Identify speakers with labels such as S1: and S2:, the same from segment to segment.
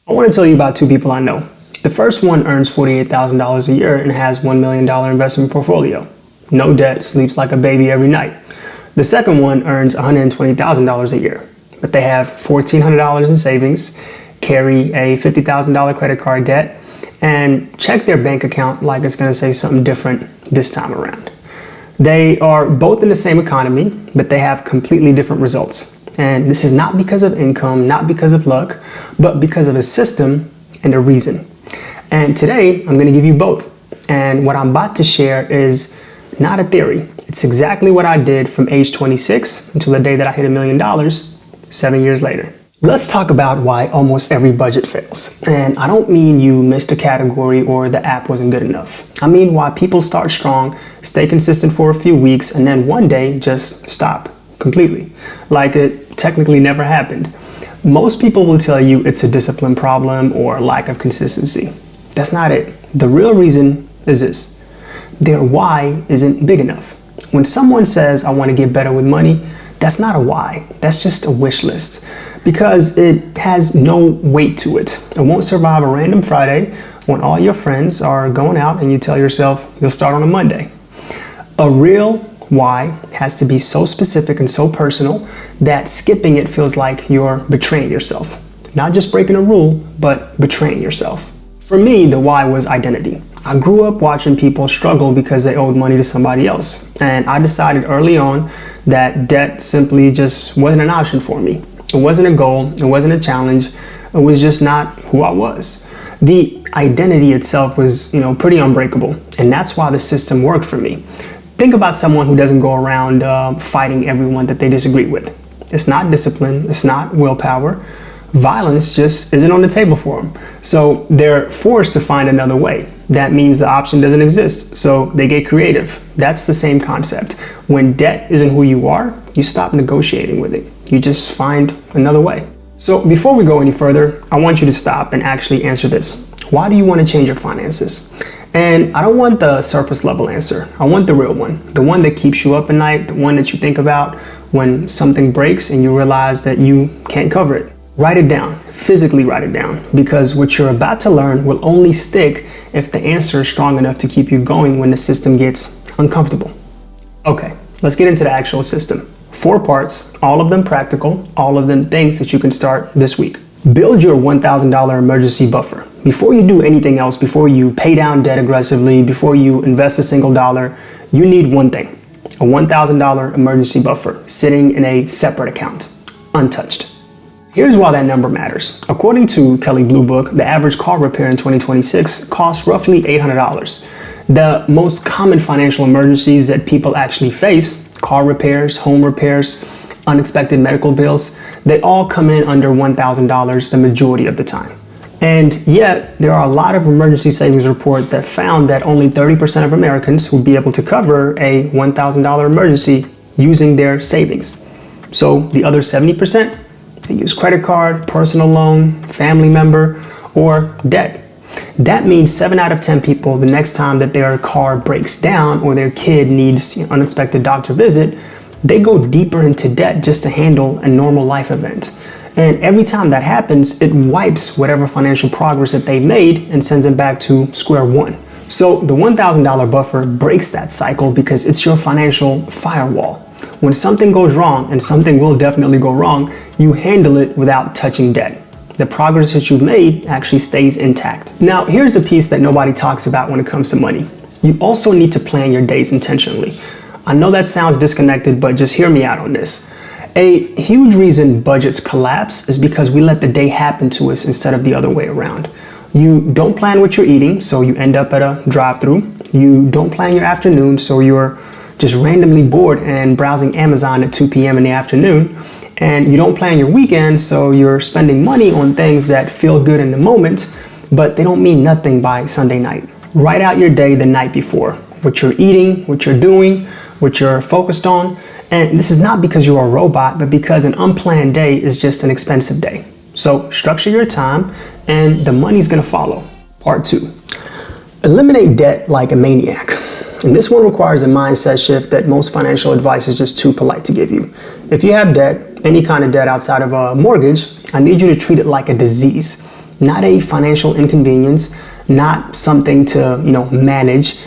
S1: I want to tell you about two people I know. The first one earns $48,000 a year and has $1 million investment portfolio. No debt, sleeps like a baby every night. The second one earns $120,000 a year, but they have $1,400 in savings, carry a $50,000 credit card debt, and check their bank account like it's going to say something different this time around. They are both in the same economy, but they have completely different results. And this is not because of income, not because of luck, but because of a system and a reason. And today, I'm going to give you both. And what I'm about to share is not a theory. It's exactly what I did from age 26 until the day that I hit $1 million 7 years later. Let's talk about why almost every budget fails. And I don't mean you missed a category or the app wasn't good enough. I mean why people start strong, stay consistent for a few weeks, and then one day just stop completely, like it technically never happened. Most people will tell you it's a discipline problem or lack of consistency. That's not it. The real reason is this: their why isn't big enough. When someone says, I want to get better with money, that's not a why. That's just a wish list, because it has no weight to it. It won't survive a random Friday when all your friends are going out and you tell yourself you'll start on a Monday. A real why has to be so specific and so personal that skipping it feels like you're betraying yourself. Not just breaking a rule, but betraying yourself. For me, the why was identity. I grew up watching people struggle because they owed money to somebody else. And I decided early on that debt simply just wasn't an option for me. It wasn't a goal, it wasn't a challenge, it was just not who I was. The identity itself was, pretty unbreakable. And that's why the system worked for me. Think about someone who doesn't go around fighting everyone that they disagree with. It's not discipline, it's not willpower. Violence just isn't on the table for them. So they're forced to find another way. That means the option doesn't exist, so they get creative. That's the same concept. When debt isn't who you are, you stop negotiating with it. You just find another way. So before we go any further, I want you to stop and actually answer this. Why do you want to change your finances? And I don't want the surface level answer. I want the real one. The one that keeps you up at night, the one that you think about when something breaks and you realize that you can't cover it. Write it down, physically write it down, because what you're about to learn will only stick if the answer is strong enough to keep you going when the system gets uncomfortable. Okay, let's get into the actual system. 4 parts, all of them practical, all of them things that you can start this week. Build your $1,000 emergency buffer. Before you do anything else, before you pay down debt aggressively, before you invest a single dollar, you need one thing: a $1,000 emergency buffer sitting in a separate account, untouched. Here's why that number matters. According to Kelley Blue Book, the average car repair in 2026 costs roughly $800. The most common financial emergencies that people actually face, car repairs, home repairs, unexpected medical bills, they all come in under $1,000 the majority of the time. And yet, there are a lot of emergency savings reports that found that only 30% of Americans would be able to cover a $1,000 emergency using their savings. So the other 70%, they use credit card, personal loan, family member, or debt. That means 7 out of 10 people, the next time that their car breaks down or their kid needs an unexpected doctor visit, they go deeper into debt just to handle a normal life event. And every time that happens, it wipes whatever financial progress that they made and sends them back to square one. So the $1,000 buffer breaks that cycle because it's your financial firewall. When something goes wrong, and something will definitely go wrong, you handle it without touching debt. The progress that you've made actually stays intact. Now, here's the piece that nobody talks about when it comes to money. You also need to plan your days intentionally. I know that sounds disconnected, but just hear me out on this. A huge reason budgets collapse is because we let the day happen to us instead of the other way around. You don't plan what you're eating, so you end up at a drive-thru. You don't plan your afternoon, so you're just randomly bored and browsing Amazon at 2 p.m. in the afternoon. And you don't plan your weekend, so you're spending money on things that feel good in the moment, but they don't mean nothing by Sunday night. Write out your day the night before, what you're eating, what you're doing, what you're focused on. And this is not because you're a robot, but because an unplanned day is just an expensive day. So structure your time and the money's gonna follow. Part 2, eliminate debt like a maniac. And this one requires a mindset shift that most financial advice is just too polite to give you. If you have debt, any kind of debt outside of a mortgage, I need you to treat it like a disease. not a financial inconvenience, not something to, manage,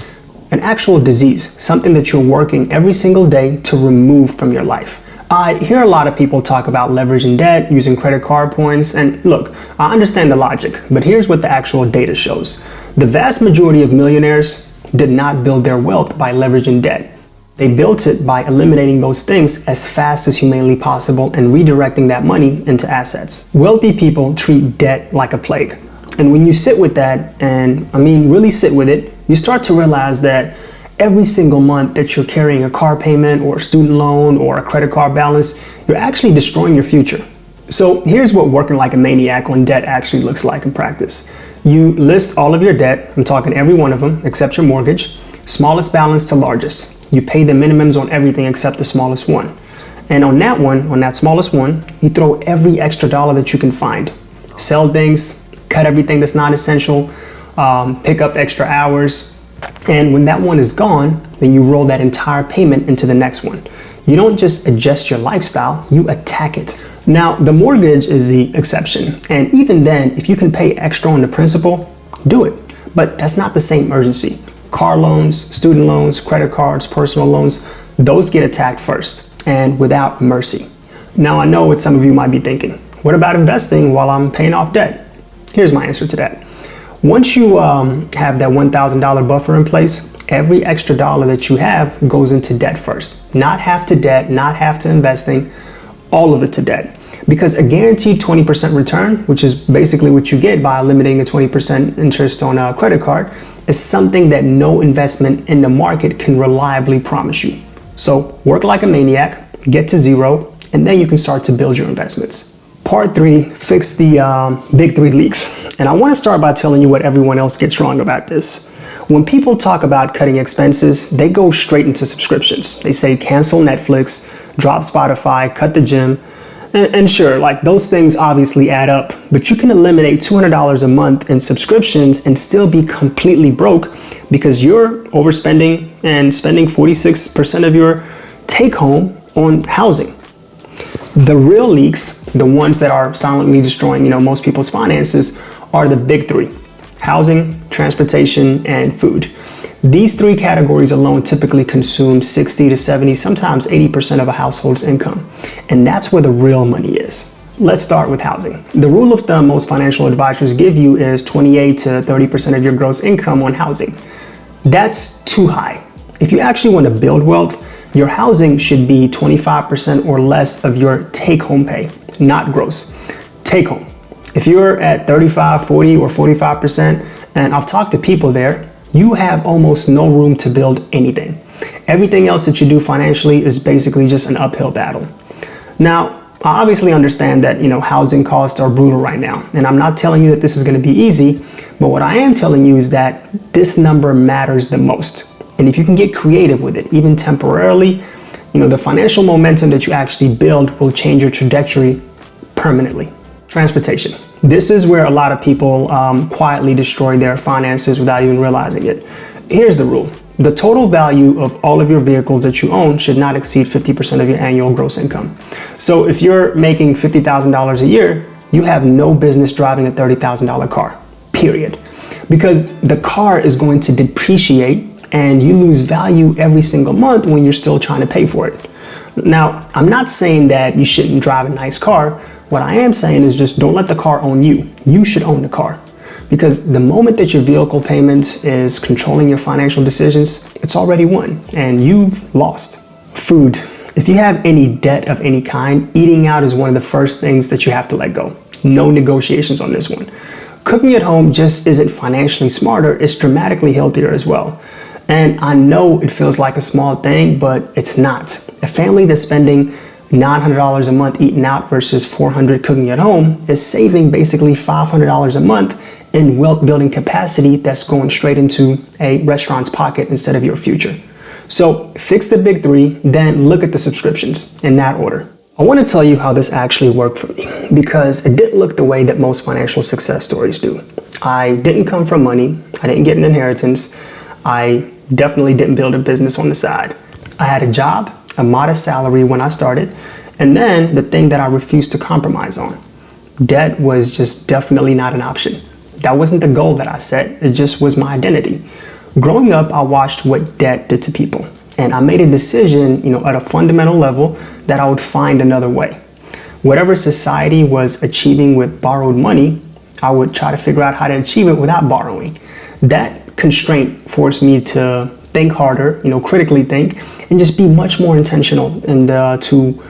S1: an actual disease, something that you're working every single day to remove from your life. I hear a lot of people talk about leveraging debt, using credit card points, and look, I understand the logic, but here's what the actual data shows. The vast majority of millionaires did not build their wealth by leveraging debt. They built it by eliminating those things as fast as humanly possible and redirecting that money into assets. Wealthy people treat debt like a plague. And when you sit with that, and I mean really sit with it, you start to realize that every single month that you're carrying a car payment or a student loan or a credit card balance, you're actually destroying your future. So here's what working like a maniac on debt actually looks like in practice. You list all of your debt, I'm talking every one of them except your mortgage, smallest balance to largest. You pay the minimums on everything except the smallest one. And on that smallest one, you throw every extra dollar that you can find. Sell things, cut everything that's not essential, pick up extra hours. And when that one is gone, then you roll that entire payment into the next one. You don't just adjust your lifestyle, you attack it. Now, the mortgage is the exception. And even then, if you can pay extra on the principal, do it. But that's not the same urgency. Car loans, student loans, credit cards, personal loans, those get attacked first and without mercy. Now, I know what some of you might be thinking. What about investing while I'm paying off debt? Here's my answer to that. Once you have that $1,000 buffer in place, every extra dollar that you have goes into debt first. Not half to debt, not half to investing, all of it to debt. Because a guaranteed 20% return, which is basically what you get by eliminating a 20% interest on a credit card, is something that no investment in the market can reliably promise you. So work like a maniac, get to zero, and then you can start to build your investments. Part 3, fix the big 3 leaks. And I want to start by telling you what everyone else gets wrong about this. When people talk about cutting expenses, they go straight into subscriptions. They say cancel Netflix, drop Spotify, cut the gym. And sure, like those things obviously add up, but you can eliminate $200 a month in subscriptions and still be completely broke because you're overspending and spending 46% of your take home on housing. The real leaks, the ones that are silently destroying, most people's finances, are the big 3: housing, transportation, and food. These 3 categories alone typically consume 60 to 70, sometimes 80% of a household's income. And that's where the real money is. Let's start with housing. The rule of thumb most financial advisors give you is 28 to 30% of your gross income on housing. That's too high. If you actually want to build wealth, your housing should be 25% or less of your take-home pay, not gross. Take home. If you're at 35, 40, or 45%, and I've talked to people there, you have almost no room to build anything. Everything else that you do financially is basically just an uphill battle. Now, I obviously understand that, housing costs are brutal right now, and I'm not telling you that this is going to be easy, but what I am telling you is that this number matters the most. And if you can get creative with it, even temporarily, the financial momentum that you actually build will change your trajectory permanently. Transportation. This is where a lot of people quietly destroy their finances without even realizing it. Here's the rule. The total value of all of your vehicles that you own should not exceed 50% of your annual gross income. So if you're making $50,000 a year, you have no business driving a $30,000 car, period. Because the car is going to depreciate and you lose value every single month when you're still trying to pay for it. Now, I'm not saying that you shouldn't drive a nice car. What I am saying is just don't let the car own you. You should own the car. Because the moment that your vehicle payment is controlling your financial decisions, it's already won and you've lost. Food. If you have any debt of any kind, eating out is one of the first things that you have to let go. No negotiations on this one. Cooking at home just isn't financially smarter, it's dramatically healthier as well. And I know it feels like a small thing, but it's not. A family that's spending $900 a month eating out versus $400 cooking at home is saving basically $500 a month in wealth building capacity that's going straight into a restaurant's pocket instead of your future. So fix the big 3, then look at the subscriptions in that order. I want to tell you how this actually worked for me because it didn't look the way that most financial success stories do. I didn't come from money. I didn't get an inheritance. I definitely didn't build a business on the side. I had a job, a modest salary when I started, and then the thing that I refused to compromise on, Debt was just definitely not an option. That wasn't the goal that I set, it just was my identity. Growing up, I watched what debt did to people, and I made a decision, at a fundamental level that I would find another way. Whatever society was achieving with borrowed money, I would try to figure out how to achieve it without borrowing. That constraint forced me to think harder, critically think, and just be much more intentional and to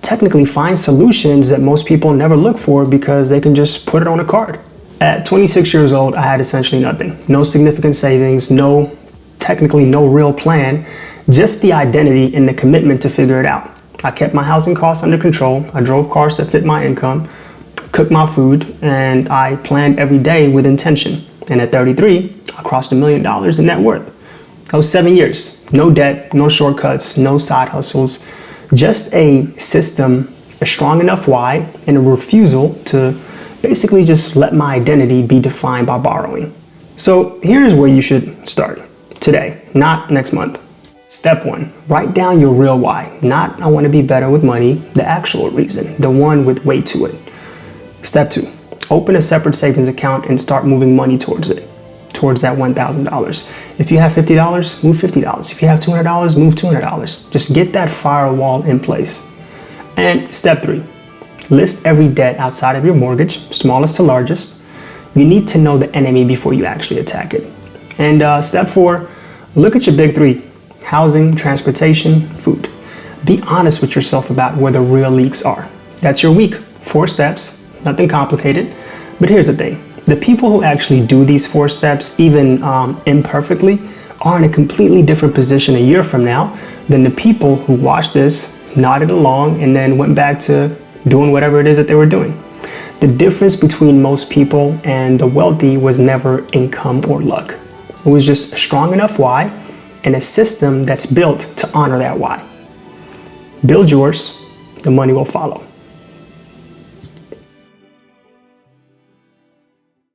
S1: technically find solutions that most people never look for because they can just put it on a card. At 26 years old, I had essentially nothing. No significant savings, technically no real plan, just the identity and the commitment to figure it out. I kept my housing costs under control. I drove cars that fit my income, cooked my food, and I planned every day with intention. And at 33, I crossed $1 million in net worth. That was 7 years. No debt, no shortcuts, no side hustles, just a system, a strong enough why, and a refusal to basically just let my identity be defined by borrowing. So here's where you should start. Today, not next month. Step 1, write down your real why. Not I want to be better with money, the actual reason, the one with weight to it. Step 2, open a separate savings account and start moving money towards it, towards that $1,000. If you have $50, move $50. If you have $200, move $200. Just get that firewall in place. And step 3, list every debt outside of your mortgage, smallest to largest. You need to know the enemy before you actually attack it. And step 4, look at your big 3, housing, transportation, food. Be honest with yourself about where the real leaks are. That's your week, 4 steps, nothing complicated. But here's the thing, the people who actually do these 4 steps, even imperfectly, are in a completely different position a year from now than the people who watched this, nodded along, and then went back to doing whatever it is that they were doing. The difference between most people and the wealthy was never income or luck. It was just a strong enough why and a system that's built to honor that why. Build yours, the money will follow.